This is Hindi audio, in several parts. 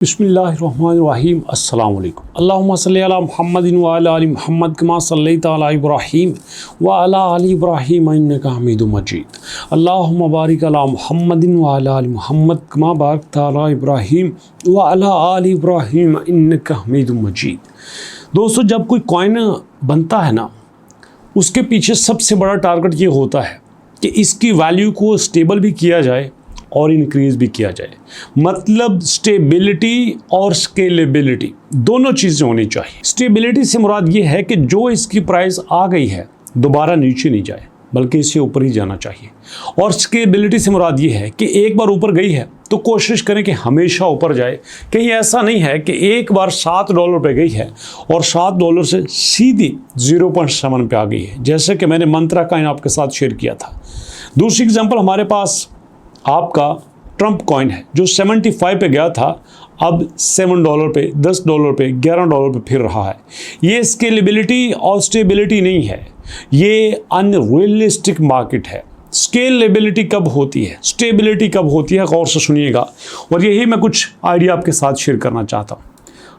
बिस्मिल्लाहिर्रहमानिर्रहीम अस्सलाम वालेकुम। अल्लाहुम्मा सल्ली अला मुहम्मदिन व अला आलि मुहम्मद कमा सल्लैता अला इब्राहीम व अला आलि इब्राहीम इन्नका हमीदुम मजीद। अल्लाहुम्मा बारिक अला मुहम्मदिन व अला आलि मुहम्मद कमा बारकता अला इब्राहीम व अला आलि इब्राहीम इन्नका हमीदुम मजीद। दोस्तों, जब कोई कॉइन बनता है ना, उसके पीछे सबसे बड़ा टारगेट ये होता है कि इसकी वैल्यू को स्टेबल भी किया जाए और इंक्रीज़ भी किया जाए। मतलब स्टेबिलिटी और स्केलेबिलिटी दोनों चीज़ें होनी चाहिए। स्टेबिलिटी से मुराद ये है कि जो इसकी प्राइस आ गई है दोबारा नीचे नहीं जाए, बल्कि इससे ऊपर ही जाना चाहिए। और स्केलेबिलिटी से मुराद ये है कि एक बार ऊपर गई है तो कोशिश करें कि हमेशा ऊपर जाए। कहीं ऐसा नहीं है कि एक बार $7 पे गई है और $7 से सीधी 0.7 पे आ गई है, जैसे कि मैंने मंत्रा कॉइन आपके साथ शेयर किया था। दूसरी एग्जांपल हमारे पास आपका ट्रंप कॉइन है जो 75 पे गया था, अब $7 पे, $10 पे, $11 पे फिर रहा है। ये स्केलेबिलिटी और स्टेबिलिटी नहीं है, ये अनरियलिस्टिक मार्केट है। स्केलेबिलिटी कब होती है, स्टेबिलिटी कब होती है, गौर से सुनिएगा। और यही मैं कुछ आइडिया आपके साथ शेयर करना चाहता हूँ।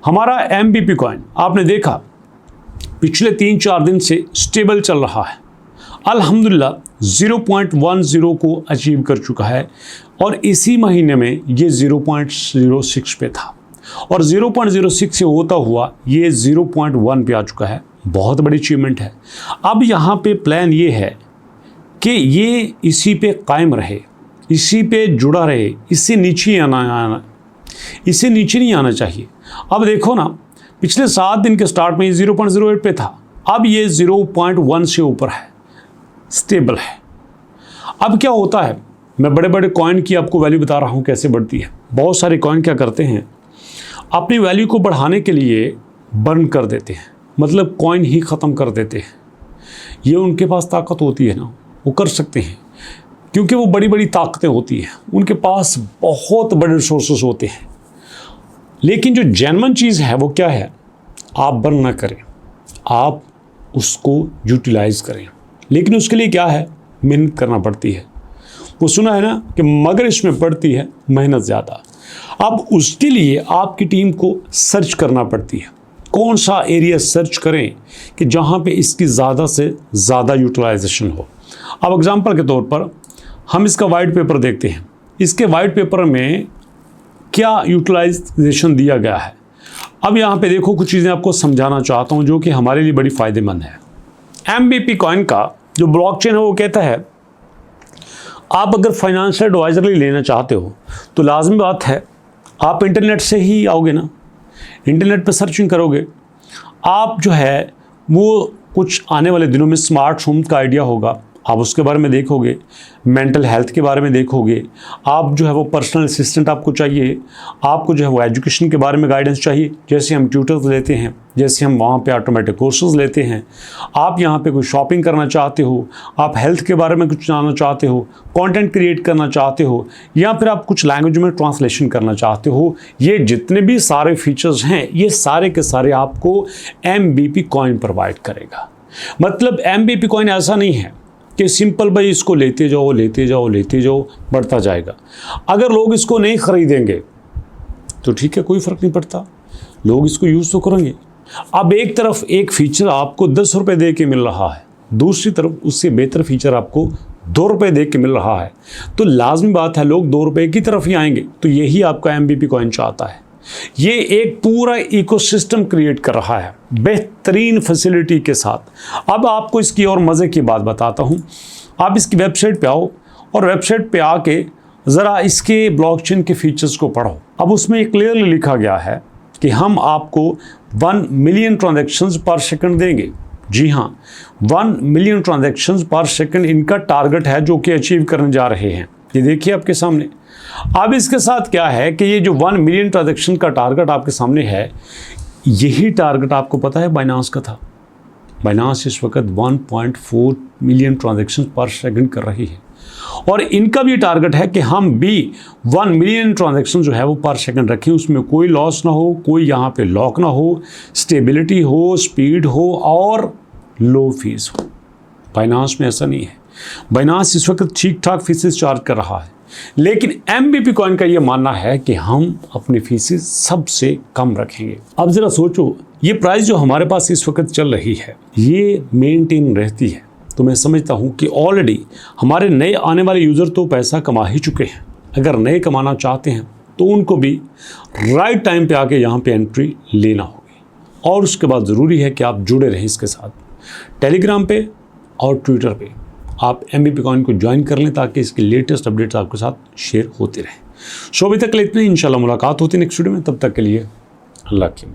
हमारा MBP कॉइन आपने देखा पिछले 3-4 दिन से स्टेबल चल रहा है। अल्हम्दुलिल्लाह 0.10 को अचीव कर चुका है और इसी महीने में ये 0.06 पे था और 0.06 से होता हुआ ये 0.1 पे आ चुका है। बहुत बड़ी अचीवमेंट है। अब यहाँ पे प्लान ये है कि ये इसी पे कायम रहे, इसी पे जुड़ा रहे, इससे नीचे इससे नीचे नहीं आना चाहिए। अब देखो ना, पिछले 7 दिन के स्टार्ट में ये 0.08 पे था, अब ये 0.1 से ऊपर है, स्टेबल है। अब क्या होता है, मैं बड़े बड़े कॉइन की आपको वैल्यू बता रहा हूँ कैसे बढ़ती है। बहुत सारे कॉइन क्या करते हैं, अपनी वैल्यू को बढ़ाने के लिए बर्न कर देते हैं, मतलब कॉइन ही ख़त्म कर देते हैं। ये उनके पास ताकत होती है ना, वो कर सकते हैं क्योंकि वो बड़ी बड़ी ताकतें होती हैं, उनके पास बहुत बड़े रिसोर्सेज होते हैं। लेकिन जो जेन्युइन चीज़ है वो क्या है, आप बर्न ना करें, आप उसको यूटिलाइज़ करें। लेकिन उसके लिए क्या है, मेहनत करना पड़ती है। वो सुना है ना कि मगर इसमें पड़ती है मेहनत ज़्यादा। अब उसके लिए आपकी टीम को सर्च करना पड़ती है। कौन सा एरिया सर्च करें कि जहाँ पे इसकी ज़्यादा से ज़्यादा यूटिलाइजेशन हो। अब एग्जांपल के तौर पर हम इसका वाइट पेपर देखते हैं। इसके वाइट पेपर में क्या यूटिलाइजेशन दिया गया है। अब यहाँ पे देखो, कुछ चीज़ें आपको समझाना चाहता हूँ जो कि हमारे लिए बड़ी फ़ायदेमंद है। MBP कॉइन का जो ब्लॉकचेन है वो कहता है, आप अगर फाइनेंशियल एडवाइजरी लेना चाहते हो तो लाजमी बात है आप इंटरनेट से ही आओगे ना, इंटरनेट पर सर्चिंग करोगे। आप जो है वो कुछ आने वाले दिनों में स्मार्ट होम का आइडिया होगा, आप उसके बारे में देखोगे, मेंटल हेल्थ के बारे में देखोगे। आप जो है वो पर्सनल असिस्टेंट आपको चाहिए, आपको जो है वो एजुकेशन के बारे में गाइडेंस चाहिए, जैसे हम ट्यूटर्स लेते हैं, जैसे हम वहाँ पे ऑटोमेटिक कोर्सेज लेते हैं। आप यहाँ पे कोई शॉपिंग करना चाहते हो, आप हेल्थ के बारे में कुछ जानना चाहते हो, कंटेंट क्रिएट करना चाहते हो, या फिर आप कुछ लैंग्वेज में ट्रांसलेशन करना चाहते हो, ये जितने भी सारे फीचर्स हैं ये सारे के सारे आपको MBP कॉइन प्रोवाइड करेगा। मतलब MBP कॉइन ऐसा नहीं है कि सिंपल भाई इसको लेते जाओ लेते जाओ लेते जाओ, बढ़ता जाएगा। अगर लोग इसको नहीं ख़रीदेंगे तो ठीक है, कोई फ़र्क नहीं पड़ता, लोग इसको यूज़ तो करेंगे। अब एक तरफ एक फ़ीचर आपको ₹10 दे के मिल रहा है, दूसरी तरफ उससे बेहतर फ़ीचर आपको ₹2 दे के मिल रहा है, तो लाजमी बात है लोग ₹2 की तरफ ही आएंगे। तो यही आपका MBP कॉइन चाहता है। ये एक पूरा इकोसिस्टम क्रिएट कर रहा है बेहतरीन फैसिलिटी के साथ। अब आपको इसकी और मज़े की बात बताता हूँ। आप इसकी वेबसाइट पे आओ और वेबसाइट पे आके ज़रा इसके ब्लॉकचेन के फीचर्स को पढ़ो। अब उसमें क्लियरली लिखा गया है कि हम आपको 1 मिलियन ट्रांजैक्शंस पर सेकंड देंगे। जी हाँ, 1 मिलियन ट्रांजैक्शंस पर सेकंड इनका टारगेट है जो कि अचीव करने जा रहे हैं। ये देखिए आपके सामने। अब इसके साथ क्या है कि ये जो 1 मिलियन ट्रांजैक्शन का टारगेट आपके सामने है, यही टारगेट आपको पता है बाइनांस का था। बाइनांस इस वक्त 1.4 मिलियन ट्रांजैक्शन पर सेकंड कर रही है और इनका भी टारगेट है कि हम भी 1 मिलियन ट्रांजैक्शन जो है वो पर सेकंड रखें, उसमें कोई लॉस ना हो, कोई यहाँ पे लॉक ना हो, स्टेबिलिटी हो, स्पीड हो और लो फीस हो। बाइनांस में ऐसा नहीं है। बाइनांस इस वक्त ठीक ठाक फीसेस चार्ज कर रहा है, लेकिन MBP कॉइन का ये मानना है कि हम अपनी फीसें सबसे कम रखेंगे। अब ज़रा सोचो, ये प्राइस जो हमारे पास इस वक्त चल रही है ये मेंटेन रहती है, तो मैं समझता हूँ कि ऑलरेडी हमारे नए आने वाले यूज़र तो पैसा कमा ही चुके हैं। अगर नए कमाना चाहते हैं तो उनको भी राइट टाइम पे आके यहाँ पे एंट्री लेना होगी। और उसके बाद ज़रूरी है कि आप जुड़े रहें इसके साथ, टेलीग्राम पे और ट्विटर पे आप MBP कॉइन को ज्वाइन कर लें ताकि इसके लेटेस्ट अपडेट्स आपके साथ शेयर होते रहें। सो अभी तक के लिए इतना ही, इंशाल्लाह मुलाकात होती है नेक्स्ट वीडियो में। तब तक के लिए अल्लाह की।